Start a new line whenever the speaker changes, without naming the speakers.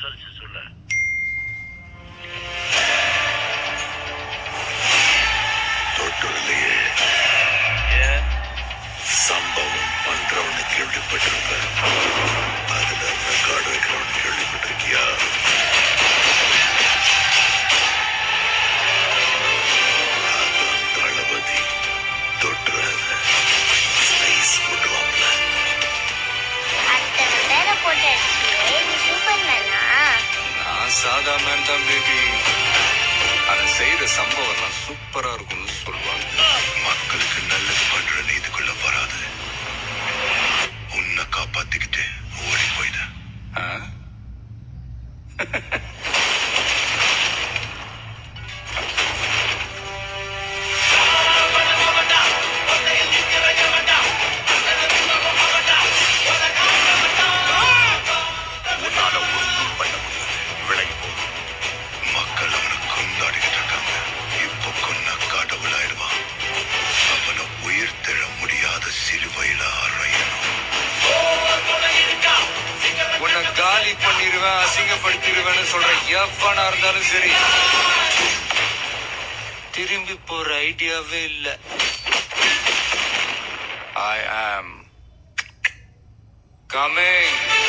விசாரிச்சு சொல்ல. தொட்டூர்லயே சம்பவம் பண்றவனு கேள்விப்பட்டிருப்ப. அதுல ரெக்கார்டு வைக்கிறவனு கேள்விப்பட்டிருக்கியா? தளபதி தொட்டுறாத ஸ்லைஸ் போட்டுவாப்ல.
அத்தனை பேரை போட்டு அடிச்சியே, நீ சூப்பர்மேனா?
நான் சாதா மேன் தான் பேபி. அதை செய்யற சம்பவம்லாம் சூப்பரா இருக்கும்னு சொல்லுவாங்க.
மக்களுக்கு நல்லது பண்ற இதுக்குள்ள வராது. உன்னை காப்பாத்திக்கிட்டு ஓடி போயிட. உன்னால ஒன்றும் பண்ண முடியாது. விலகி போ. மக்கள் அவனை கொண்டாடிக்கிட்டு இருக்காங்க. இப்ப கொன்ன கடவுளாயிடுவான். அவனை உயிர் தெழ முடியாத சிலுவையில அறையணும்.
உன்னை காலி பண்ணிடுவேன், அசிங்கப்படுத்திடுவேன்னு சொல்ற எவனா இருந்தாலும் சரி, திரும்பி போற ஐடியாவே இல்ல. I am coming.